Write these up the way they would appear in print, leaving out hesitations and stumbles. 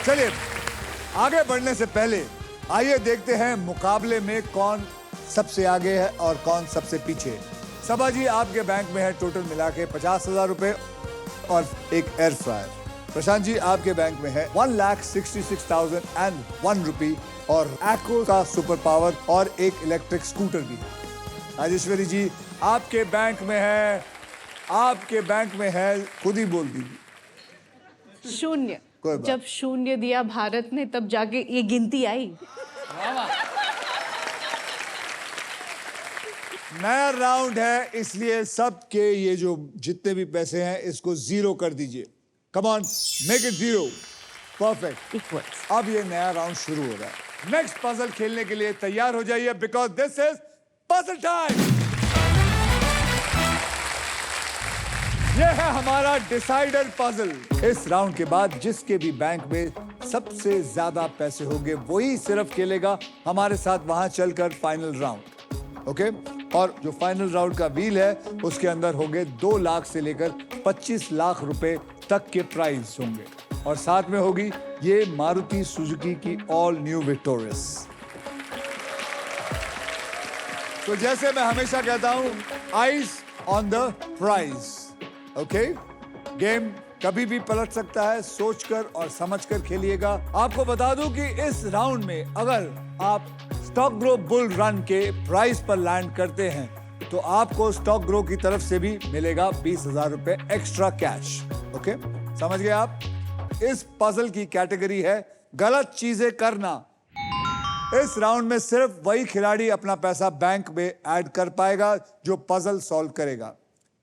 चलिए आगे बढ़ने से पहले आइए देखते हैं मुकाबले में कौन सबसे आगे है और कौन सबसे पीछे। सबा जी आपके बैंक में है टोटल मिला के 50,000 रुपए और एक एयर फ्रायर। प्रशांत जी आपके बैंक में है 1,66,001 रुपी और एक्को का सुपर पावर और एक इलेक्ट्रिक स्कूटर भी है। राजेश्वरी जी आपके बैंक में है खुद ही बोल दीजिए 0। कोई बात। जब 0 दिया भारत ने तब जाके ये गिनती आई। नया राउंड है इसलिए सबके ये जो जितने भी पैसे हैं इसको 0 कर दीजिए। Come on make it 0। Perfect equals. अब ये नया राउंड शुरू हो रहा है। नेक्स्ट पजल खेलने के लिए तैयार हो जाइए because this is puzzle time. ये है हमारा डिसाइडर पजल। इस राउंड के बाद जिसके भी बैंक में सबसे ज्यादा पैसे होंगे वही सिर्फ खेलेगा हमारे साथ वहां चलकर फाइनल राउंड। ओके और जो फाइनल राउंड का व्हील है उसके अंदर होंगे 2 लाख से लेकर 25 लाख रुपए तक के प्राइज होंगे और साथ में होगी ये मारुति सुजुकी की ऑल न्यू विक्टोरियस। तो जैसे मैं हमेशा कहता हूं eyes on the prize. Okay game कभी भी पलट सकता है, सोचकर और समझकर खेलिएगा। आपको बता दूं कि इस राउंड में अगर आप स्टॉक ग्रो बुल रन के प्राइस पर लैंड करते हैं तो आपको स्टॉक ग्रो की तरफ से भी मिलेगा 20,000 रुपए एक्स्ट्रा कैश। ओके समझ गए आप? इस पजल की कैटेगरी है गलत चीजें करना। इस राउंड में सिर्फ वही खिलाड़ी अपना पैसा बैंक में ऐड कर पाएगा जो पजल सॉल्व करेगा।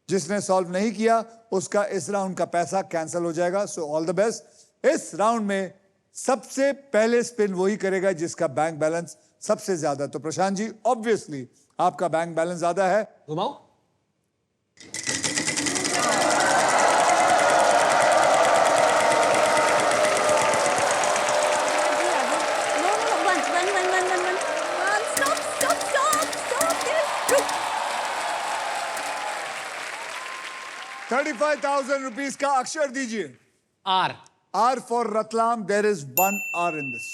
जिसने सॉल्व नहीं किया उसका इस राउंड का पैसा कैंसिल हो जाएगा। So all the best. इस राउंड में सबसे पहले स्पिन वही करेगा जिसका बैंक बैलेंस सबसे ज्यादा। तो प्रशांत जी ऑब्वियसली आपका बैंक बैलेंस ज्यादा है। घुमाओ। ₹35,000 का अक्षर दीजिए। R R for Ratlam. There is 1 R in this.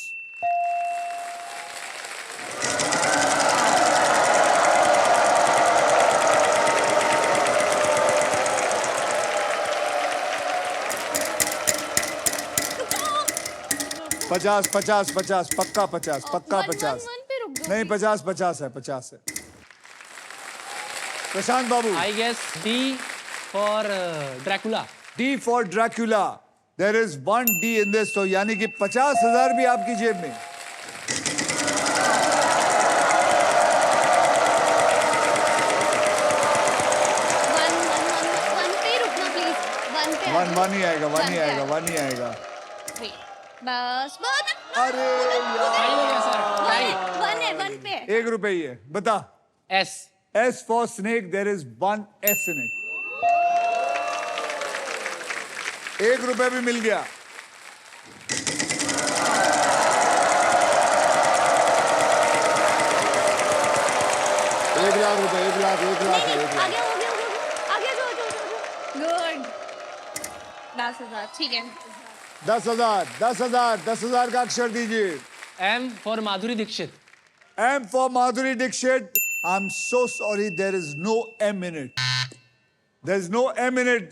पचास पचास पचास पक्का 50 पक्का 50 नहीं 50 है 50 है। प्रशांत बाबू I guess D for Dracula. D for Dracula. There is 1 D in this. तो यानी कि 50,000 भी आपकी जेब में। वन ही आएगा। बस अरे यार Time हो गया सर। Time. 1 पे। 1 रुपए ही है। बता। S. S for snake. There is 1 S in it. 1 रुपए भी मिल गया। एक लाख रुपए 1 लाख आगे गुड 10,000 ठीक है। 10,000 का अक्षर दीजिए। M for Madhuri Dixit. M for Madhuri Dixit. I'm so sorry. There is no M in it. There's no M in it.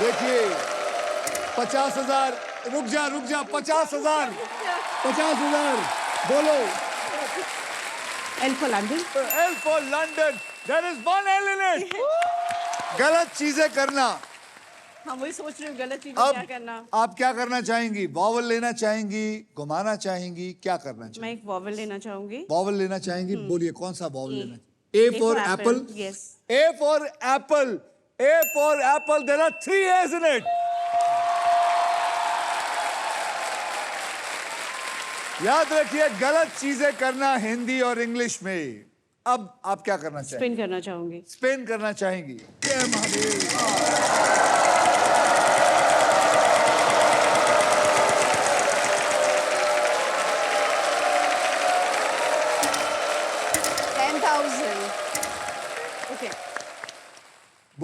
देखिए 50,000। रुक जा 50,000 बोलो। L for London. L for London. There is 1 L in it. गलत चीजें करना। हाँ वही सोच रही हूँ गलत चीज़ अब क्या करना। आप क्या करना चाहेंगी? वॉवल लेना चाहेंगी, घुमाना चाहेंगी, क्या करना चाहेंगी? मैं एक वॉवल लेना चाहूंगी। वॉवल लेना चाहेंगी? बोलिए कौन सा वॉवल लेना? A for apple. Yes. A for apple. A for apple. There are 3 A's in it. याद रखिए गलत चीजें करना हिंदी और इंग्लिश में। अब आप क्या करना चाहेंगे? स्पिन करना चाहूंगी। स्पिन करना चाहेंगी। जय महादेव। 10,000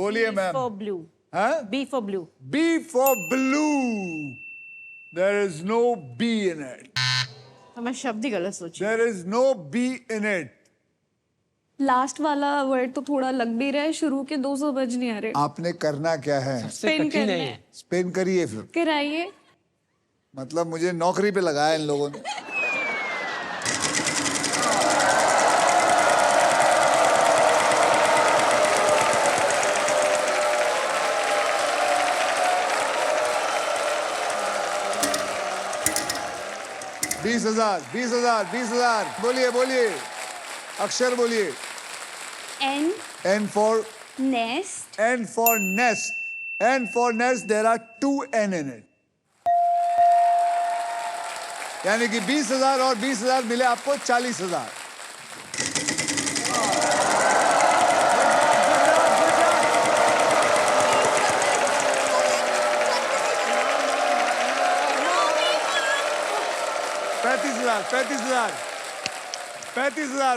बोलिए मैम। For blue. हाँ? B for blue. B for blue. There is no B in it. तो मैं शब्द ही गलत सोची। There is no B in it. Last वाला वर्ड तो थोड़ा लग भी रहा है, शुरू के दो समझ नहीं आ रहे। आपने करना क्या है? सबसे Spin कठिन है करना ये है। स्पेन करिए फिर। कराइए। मतलब मुझे नौकरी पे लगाया इन लोगों ने। बीस हजार बोलिए बोलिए, अक्षर बोलिए। N N for nest. N for nest. N for nest. There are 2 N in it. यानी कि 20,000 और 20,000 मिले आपको 40,000।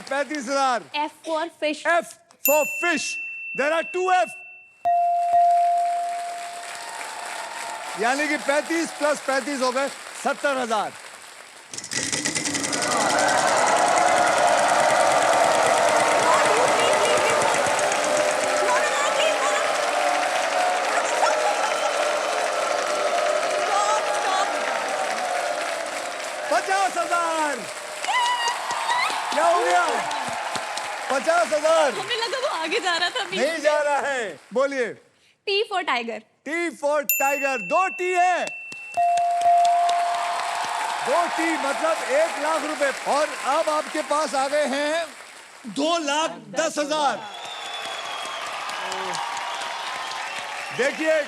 पैंतीस हजार। F for fish. F for fish. There are 2 F. यानी कि 35 प्लस 35 हो गए 70,000। क्या हो गया? 50,000। हमें लगा वो आगे जा रहा था अभी। नहीं जा रहा है। बोलिए। T for tiger. T for tiger। 2 T है। 2 T मतलब 1 लाख रुपए। और अब आपके पास आ गए हैं 2,10,000। देखिए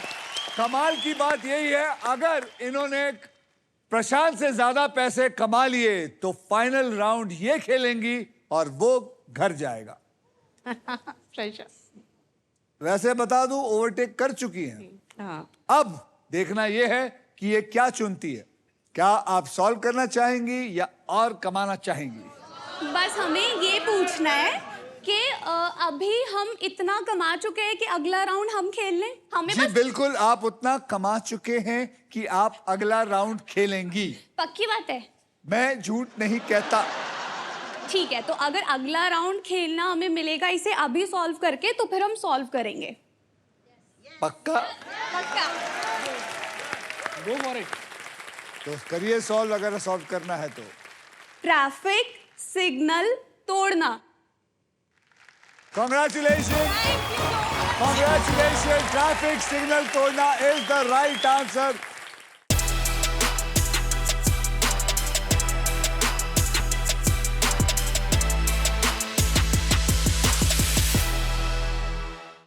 कमाल की बात यही है, अगर इन्होंने प्रशांत से ज्यादा पैसे कमा लिए तो फाइनल राउंड ये खेलेंगी और वो घर जाएगा। वैसे बता दूं ओवरटेक कर चुकी हैं। हाँ। अब देखना यह है कि ये क्या चुनती है। क्या आप सॉल्व करना चाहेंगी या और कमाना चाहेंगी? बस हमें ये पूछना है कि अभी हम इतना कमा चुके हैं कि अगला राउंड हम खेल लें। हमें जी बस बिल्कुल, आप उतना कमा चुके हैं कि आप अगला राउंड खेलेंगी। पक्की बात है। मैं झूठ नहीं कहता। ठीक है, तो अगर अगला राउंड खेलना हमें मिलेगा इसे अभी सॉल्व करके, तो फिर हम सॉल्व करेंगे। पक्का? पक्का। Go for it. तो करिए सॉल्व, अगर सॉल्व करना है तो। ट्रैफिक सिग्नल तोड़ना। Congratulations! Congratulations! Traffic signal तोड़ना is the right answer.